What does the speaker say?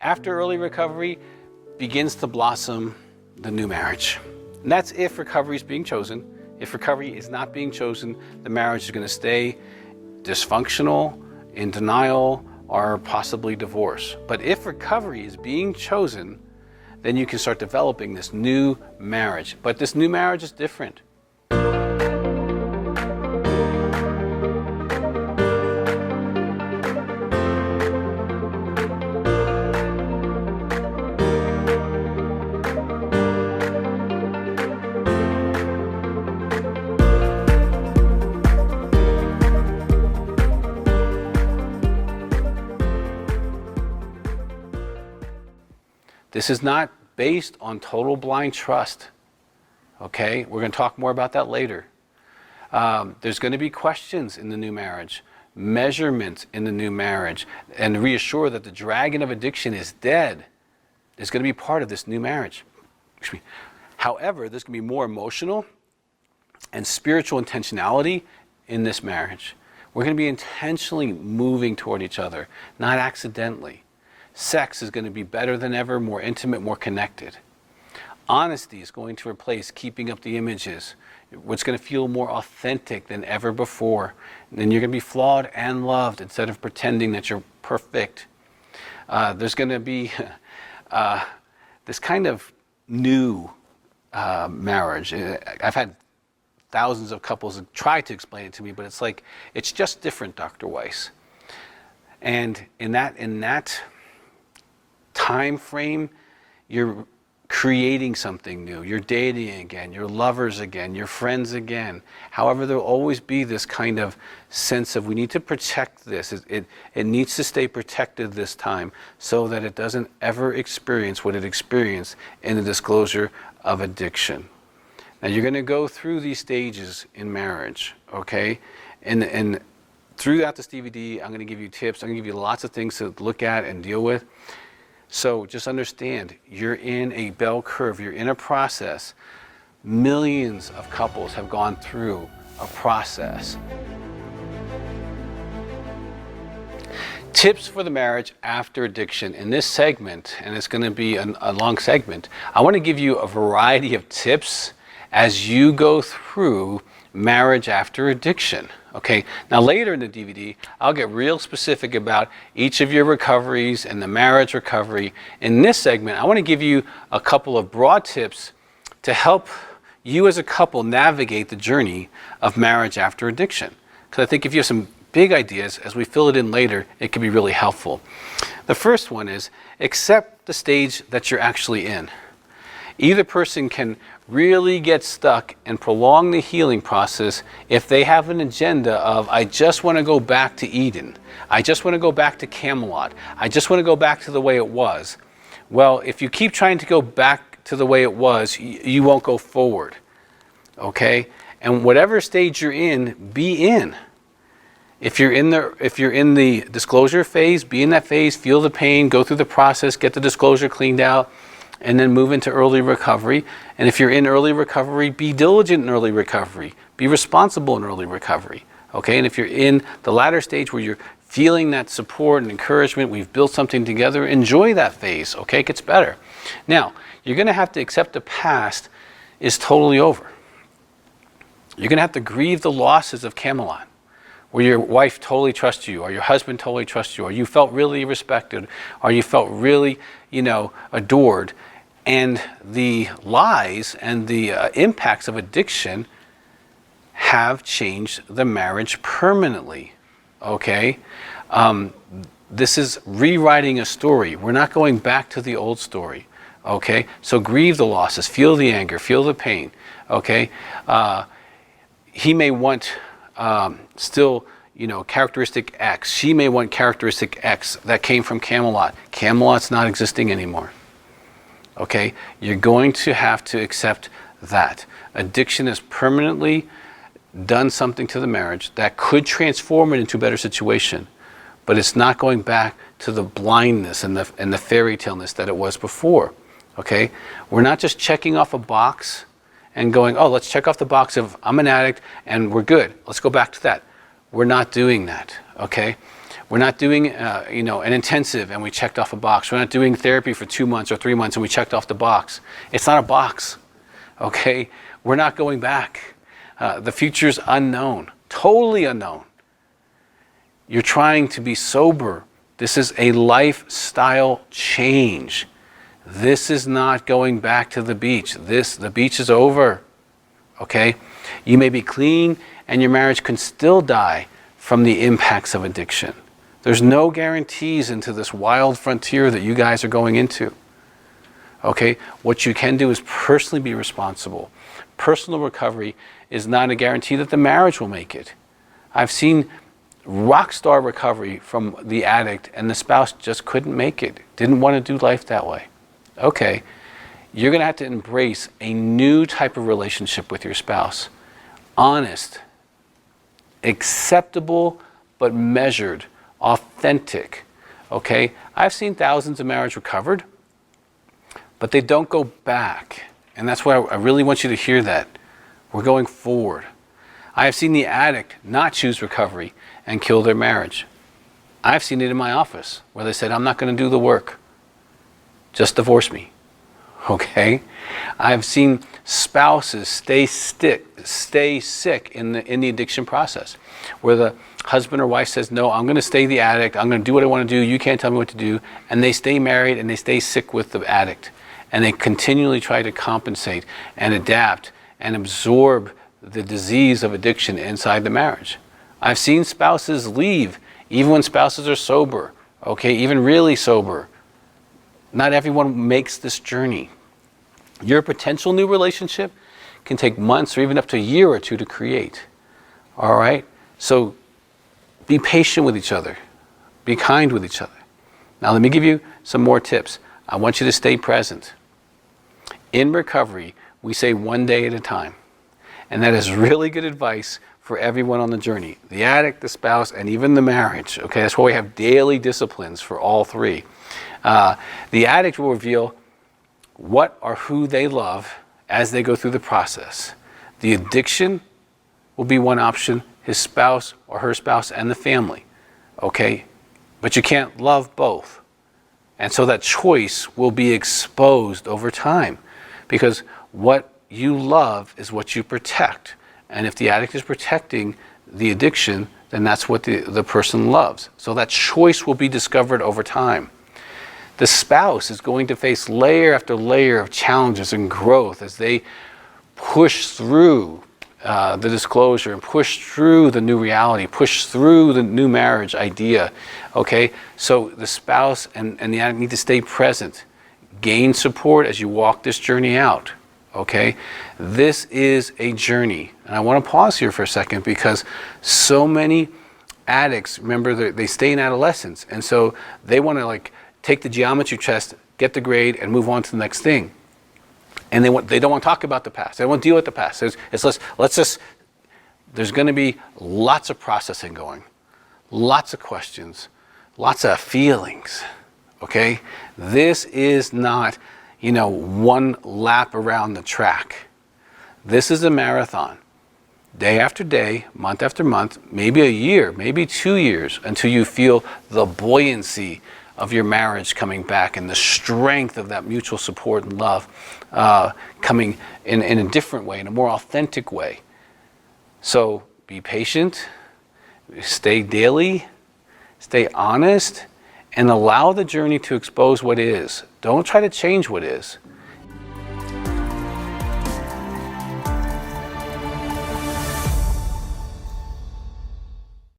After early recovery, begins to blossom the new marriage. And that's if recovery is being chosen. If recovery is not being chosen, the marriage is going to stay dysfunctional, in denial, or possibly divorce. But if recovery is being chosen, then you can start developing this new marriage. But this new marriage is different. This is not based on total blind trust, okay? We're going to talk more about that later. There's going to be questions in the new marriage, measurements in the new marriage, and reassure that the dragon of addiction is dead is going to be part of this new marriage. However, there's going to be more emotional and spiritual intentionality in this marriage. We're going to be intentionally moving toward each other, not accidentally. Sex is going to be better than ever, more intimate, more connected. Honesty is going to replace keeping up the images. It's going to feel more authentic than ever before. And then you're going to be flawed and loved instead of pretending that you're perfect. There's going to be this kind of new marriage. I've had thousands of couples try to explain it to me, but it's like, it's just different, Dr. Weiss. And in that time frame, you're creating something new. You're dating again, you're lovers again, you're friends again. However, there'll always be this kind of sense of we need to protect this. It needs to stay protected this time so that it doesn't ever experience what it experienced in the disclosure of addiction. Now you're going to go through these stages in marriage, okay? And throughout this DVD, I'm going to give you tips. I'm going to give you lots of things to look at and deal with. So just understand, you're in a bell curve, you're in a process. Millions of couples have gone through a process. Tips for the marriage after addiction. In this segment, and it's going to be a long segment, I want to give you a variety of tips as you go through marriage after addiction. Okay, now later in the DVD, I'll get real specific about each of your recoveries and the marriage recovery. In this segment, I want to give you a couple of broad tips to help you as a couple navigate the journey of marriage after addiction. Because I think if you have some big ideas, as we fill it in later, it can be really helpful. The first one is accept the stage that you're actually in. Either person can really get stuck and prolong the healing process if they have an agenda of, I just want to go back to Eden. I just want to go back to Camelot. I just want to go back to the way it was. Well, if you keep trying to go back to the way it was, you won't go forward. Okay? And whatever stage you're in, be in. If you're in the disclosure phase, be in that phase, feel the pain, go through the process, get the disclosure cleaned out, and then move into early recovery. And if you're in early recovery, be diligent in early recovery. Be responsible in early recovery. Okay? And if you're in the latter stage where you're feeling that support and encouragement, we've built something together, enjoy that phase. Okay? It gets better. Now, you're going to have to accept the past is totally over. You're going to have to grieve the losses of Camelot, where your wife totally trusts you, or your husband totally trusts you, or you felt really respected, or you felt really, adored. And the lies and the impacts of addiction have changed the marriage permanently, okay? This is rewriting a story. We're not going back to the old story, okay? So grieve the losses, feel the anger, feel the pain, okay? He may want still, characteristic X. She may want characteristic X that came from Camelot. Camelot's not existing anymore. Okay? You're going to have to accept that. Addiction has permanently done something to the marriage that could transform it into a better situation, but it's not going back to the blindness and the fairy tale-ness that it was before. Okay? We're not just checking off a box and going, oh, let's check off the box of I'm an addict and we're good. Let's go back to that. We're not doing that, okay? We're not doing, an intensive and we checked off a box. We're not doing therapy for 2 months or 3 months and we checked off the box. It's not a box, okay? We're not going back. The future's unknown, totally unknown. You're trying to be sober. This is a lifestyle change. This is not going back to the beach. The beach is over, okay? You may be clean and your marriage can still die from the impacts of addiction. There's no guarantees into this wild frontier that you guys are going into, okay? What you can do is personally be responsible. Personal recovery is not a guarantee that the marriage will make it. I've seen rock star recovery from the addict and the spouse just couldn't make it, didn't want to do life that way. Okay, you're going to have to embrace a new type of relationship with your spouse. Honest, acceptable, but measured, authentic. Okay, I've seen thousands of marriages recovered, but they don't go back. And that's why I really want you to hear that. We're going forward. I have seen the addict not choose recovery and kill their marriage. I've seen it in my office where they said, I'm not going to do the work. Just divorce me. Okay? I've seen spouses stay sick in the addiction process, where the husband or wife says, no, I'm going to stay the addict. I'm going to do what I want to do. You can't tell me what to do. And they stay married and they stay sick with the addict. And they continually try to compensate and adapt and absorb the disease of addiction inside the marriage. I've seen spouses leave, even when spouses are sober, okay, even really sober. Not everyone makes this journey. Your potential new relationship can take months or even up to a year or two to create. All right? So be patient with each other. Be kind with each other. Now let me give you some more tips. I want you to stay present. In recovery, we say one day at a time. And that is really good advice for everyone on the journey. The addict, the spouse, and even the marriage. Okay, that's why we have daily disciplines for all three. The addict will reveal what or who they love as they go through the process. The addiction will be one option, his spouse or her spouse and the family. Okay, but you can't love both. And so that choice will be exposed over time, because what you love is what you protect. And if the addict is protecting the addiction, then that's what the person loves. So that choice will be discovered over time. The spouse is going to face layer after layer of challenges and growth as they push through the disclosure and push through the new reality, push through the new marriage idea. Okay, so the spouse and the addict need to stay present, gain support as you walk this journey out. Okay, this is a journey. And I want to pause here for a second, because so many addicts, remember, they stay in adolescence, and so they want to take the geometry test, get the grade, and move on to the next thing. And they don't want to talk about the past. They don't want to deal with the past. There's going to be lots of processing going, lots of questions, lots of feelings. Okay, this is not one lap around the track. This is a marathon. Day after day, month after month, maybe a year, maybe 2 years, until you feel the buoyancy of your marriage coming back and the strength of that mutual support and love coming in a different way, in a more authentic way. So be patient, stay daily, stay honest, and allow the journey to expose what is. Don't try to change what is.